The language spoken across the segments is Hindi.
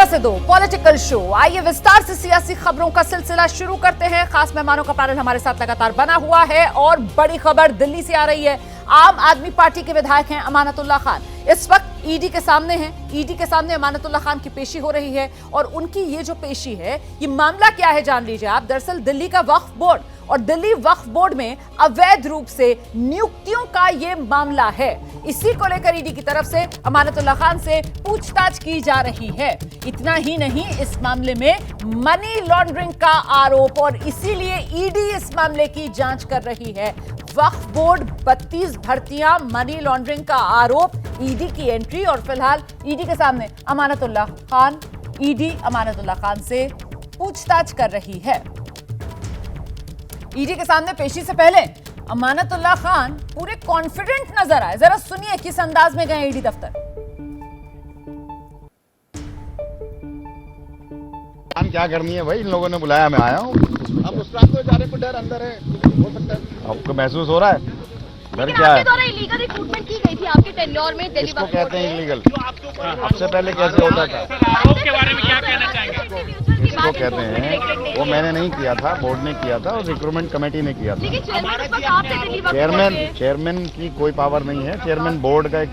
11 से 2 पॉलिटिकल शो। आइए विस्तार से सियासी खबरों का सिलसिला शुरू करते हैं। खास मेहमानों का पैनल हमारे साथ लगातार बना हुआ है और बड़ी खबर दिल्ली से आ रही है। आम आदमी पार्टी के विधायक हैं अमानतुल्लाह खान, इस वक्त ईडी के सामने हैं। ईडी के सामने अमानतुल्लाह खान की पेशी हो रही है और उनकी ये जो पेशी है, ये मामला क्या है जान लीजिए आप। दरअसल दिल्ली का वक्फ बोर्ड और दिल्ली वक्फ बोर्ड में अवैध रूप से नियुक्तियों का ये मामला है। इसी को लेकर ईडी की तरफ से अमानतुल्लाह खान से पूछताछ की जा रही है। इतना ही नहीं, इस मामले में मनी लॉन्ड्रिंग का आरोप और इसीलिए ईडी इस मामले की जांच कर रही है। वक्फ बोर्ड 32 भर्तियां, मनी लॉन्ड्रिंग का आरोप, ईडी की एंट्री और फिलहाल ईडी के सामने अमानतुल्लाह खान। ईडी अमानतुल्लाह खान से पूछताछ कर रही है। ईडी के सामने पेशी से पहले अमानतुल्लाह खान पूरे कॉन्फिडेंट नजर आए। जरा सुनिए किस अंदाज में गए ईडी दफ्तर। क्या करनी है भाई, इन लोगों ने बुलाया, मैं आया हूँ। अब उस रात को जा रहे, को डर अंदर है, हो सकता है आपको महसूस हो रहा है डर? क्या है? द्वारा इलीगल रिक्रूटमेंट की गई थी आपके टेन्योर में दिल्ली इसको कहते हैं इलीगल। सबसे पहले कैसे होता था? आरोप के बारे में क्या कहना चाहेंगे? इसको कहते हैं, वो मैंने नहीं किया था, बोर्ड ने किया था और रिक्रूटमेंट कमेटी ने किया था। चेयरमैन की कोई पावर नहीं है। चेयरमैन बोर्ड का एक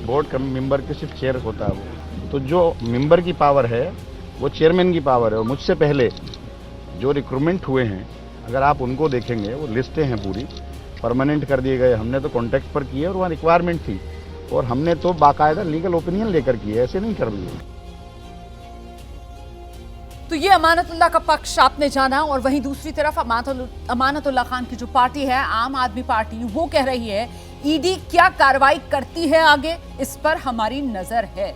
बोर्ड मेंबर के सिर्फ चेयर होता है वो। तो जो मेंबर की पावर है वो चेयरमैन की पावर है। और मुझसे पहले जो रिक्रूटमेंट हुए हैं, अगर आप उनको देखेंगे, वो लिस्टें हैं पूरी, परमानेंट कर दिए गए। हमने तो कॉन्ट्रैक्ट पर किए और वहाँ रिक्वायरमेंट थी और हमने तो बाकायदा लीगल ओपिनियन लेकर किए, ऐसे नहीं कर लिए। तो ये अमानतुल्लाह का पक्ष आपने जाना और वहीं दूसरी तरफ अमानतुल्लाह खान की जो पार्टी है, आम आदमी पार्टी, वो कह रही है ईडी क्या कार्रवाई करती है आगे, इस पर हमारी नजर है।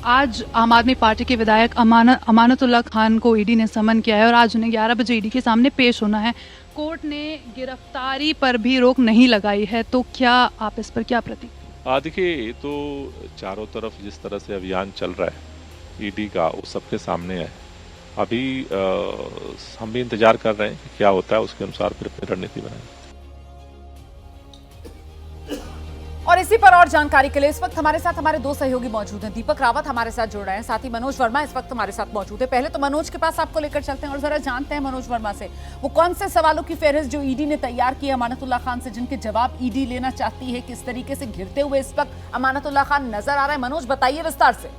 आज आम आदमी पार्टी के विधायक अमानतुल्लाह खान को ईडी ने समन किया है और आज उन्हें 11 बजे ईडी के सामने पेश होना है। कोर्ट ने गिरफ्तारी पर भी रोक नहीं लगाई है, तो क्या आप इस पर क्या प्रतिक्रिया? देखिए, ये तो चारों तरफ जिस तरह से अभियान चल रहा है ईडी का, वो सबके सामने है। अभी हम भी इंतजार कर रहे हैं कि क्या होता है, उसके अनुसार फिर अपनी रणनीति बनाएं। और इसी पर और जानकारी के लिए इस वक्त हमारे साथ हमारे दो सहयोगी मौजूद हैं। दीपक रावत हमारे साथ जुड़ रहे हैं, साथ ही मनोज वर्मा इस वक्त हमारे साथ मौजूद है। पहले तो मनोज के पास आपको लेकर चलते हैं और जरा जानते हैं मनोज वर्मा से वो कौन से सवालों की फेहरिस्त जो ईडी ने तैयार की है अमानतुल्लाह खान से, जिनके जवाब ईडी लेना चाहती है। किस तरीके से घिरते हुए इस वक्त अमानतुल्लाह खान नजर आ रहा है, मनोज बताइए विस्तार से।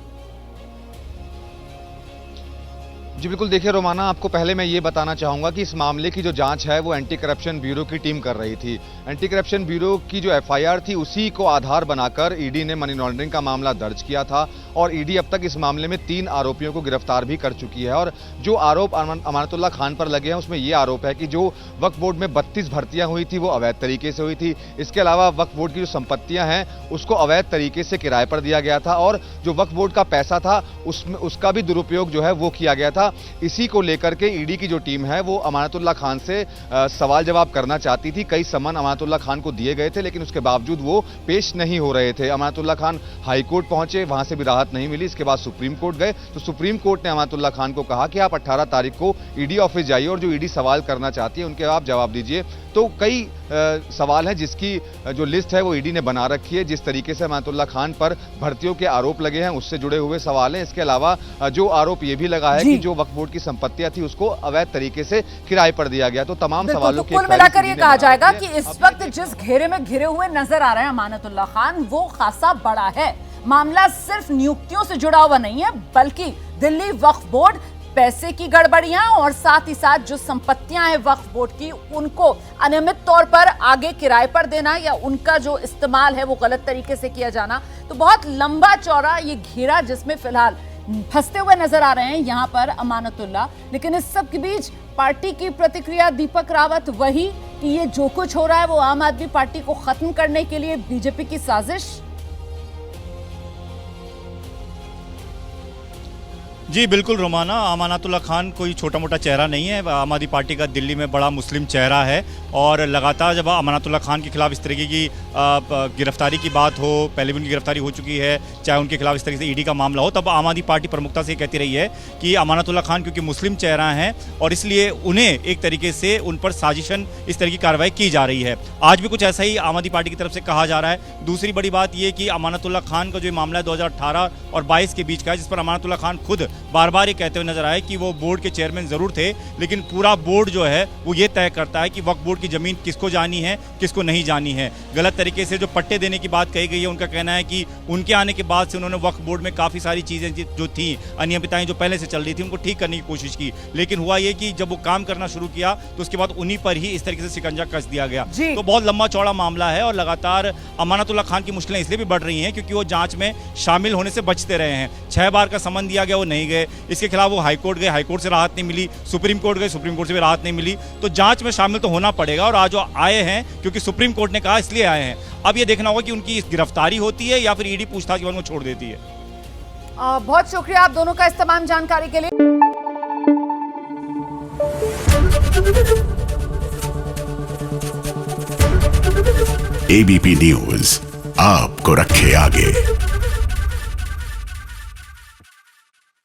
जी बिल्कुल, देखिए रोमाना, आपको पहले मैं ये बताना चाहूँगा कि इस मामले की जो जांच है वो एंटी करप्शन ब्यूरो की टीम कर रही थी। एंटी करप्शन ब्यूरो की जो एफआईआर थी, उसी को आधार बनाकर ईडी ने मनी लॉन्ड्रिंग का मामला दर्ज किया था और ईडी अब तक इस मामले में 3 आरोपियों को गिरफ्तार भी कर चुकी है। और जो आरोप अमानतुल्लाह खान पर लगे हैं, उसमें ये आरोप है कि जो वक्फ बोर्ड में 32 भर्तियां हुई थी वो अवैध तरीके से हुई थी। इसके अलावा वक्फ बोर्ड की जो संपत्तियां हैं उसको अवैध तरीके से किराए पर दिया गया था और जो वक्फ बोर्ड का पैसा था उसका भी दुरुपयोग जो है वो किया गया था। इसी को लेकर के ईडी की जो टीम है वो अमानतुल्लाह खान से सवाल जवाब करना चाहती थी। कई सम्मन अमानतुल्लाह खान को दिए गए थे, लेकिन उसके बावजूद वो पेश नहीं हो रहे थे। अमानतुल्लाह खान हाई कोर्ट पहुंचे, वहां से भी राहत नहीं मिली। इसके बाद सुप्रीम कोर्ट गए तो सुप्रीम कोर्ट ने अमानतुल्लाह खान को कहा कि आप 18 तारीख को ईडी ऑफिस जाइए और जो ईडी सवाल करना चाहती है उनके आप जवाब दीजिए। तो कई सवाल हैं जिसकी जो लिस्ट है वो ईडी ने बना रखी है। जिस तरीके से अमानतुल्लाह खान पर भर्तियों के आरोप लगे हैं उससे जुड़े हुए सवाल हैं। इसके अलावा जो आरोप ये भी लगा है कि जो वक्फ बोर्ड की संपत्तियां थी उसको अवैध तरीके से किराए पर दिया गया। तो तमाम सवालों के कुल मिलाकर ये कहा जाएगा कि इस वक्त जिस घेरे में घिरे हुए नजर आ रहे हैं अमानतुल्लाह खान, वो खासा बड़ा है। मामला सिर्फ नियुक्तियों से जुड़ा हुआ नहीं है, बल्कि दिल्ली वक्फ बोर्ड, पैसे की गड़बड़ियां और साथ ही साथ जो संपत्तियां हैं वक्फ बोर्ड की, उनको अनियमित तौर पर आगे किराए पर देना या उनका जो इस्तेमाल है वो गलत तरीके से किया जाना। तो बहुत लंबा चौड़ा ये घेरा जिसमें फिलहाल फंसते हुए नजर आ रहे हैं यहाँ पर अमानतुल्लाह। लेकिन इस सब के बीच पार्टी की प्रतिक्रिया दीपक रावत वही कि ये जो कुछ हो रहा है वो आम आदमी पार्टी को खत्म करने के लिए बीजेपी की साजिश। जी बिल्कुल रोमाना, अमानतुल्लाह खान कोई छोटा मोटा चेहरा नहीं है। आम आदमी पार्टी का दिल्ली में बड़ा मुस्लिम चेहरा है और लगातार जब अमानतुल्लाह खान के खिलाफ इस तरीके की गिरफ्तारी की बात हो, पहले भी उनकी गिरफ्तारी हो चुकी है, चाहे उनके खिलाफ इस तरीके से ईडी का मामला हो, तब आम आदमी पार्टी प्रमुखता से कहती रही है कि अमानतुल्लाह खान क्योंकि मुस्लिम चेहरा हैं और इसलिए उन्हें एक तरीके से उन पर साजिशन इस तरह की कार्रवाई की जा रही है। आज भी कुछ ऐसा ही आम आदमी पार्टी की तरफ से कहा जा रहा है। दूसरी बड़ी बात यह कि अमानतुल्लाह खान का जो मामला है 2018 और 22 के बीच का है, जिस पर अमानतुल्लाह खान खुद बार बार ये कहते हुए नजर आए कि वो बोर्ड के चेयरमैन जरूर थे, लेकिन पूरा बोर्ड जो है वो ये तय करता है कि वक्फ बोर्ड की जमीन किसको जानी है, किसको नहीं जानी है। गलत तरीके से जो पट्टे देने की बात कही गई है, उनका कहना है कि उनके आने के बाद से उन्होंने वक्फ बोर्ड में काफी सारी चीजें जो थी, अनियमितताएं जो पहले से चल रही थी, उनको ठीक करने की कोशिश की, लेकिन हुआ ये कि जब वो काम करना शुरू किया तो उसके बाद उन्हीं पर ही इस तरीके से शिकंजा कस दिया गया। तो बहुत लंबा चौड़ा मामला है और लगातार अमानतुल्लाह खान की मुश्किलें इसलिए भी बढ़ रही हैं क्योंकि वो जांच में शामिल होने से बचते रहे हैं। 6 बार का समन दिया गया, वो नहीं गए। इसके खिलाफ वो हाईकोर्ट गए, हाईकोर्ट से राहत नहीं मिली, सुप्रीम कोर्ट गए, सुप्रीम कोर्ट से भी राहत नहीं मिली। तो जांच में शामिल तो होना पड़ेगा और आज वो आए हैं क्योंकि सुप्रीम कोर्ट ने कहा, इसलिए आए हैं। अब ये देखना होगा कि उनकी गिरफ्तारी होती है या फिर ईडी पूछताछ के बाद उनको छोड़ देती है। बहुत शुक्रिया आप दोनों का इस तमाम जानकारी के लिए। एबीपी न्यूज आपको रखे आगे।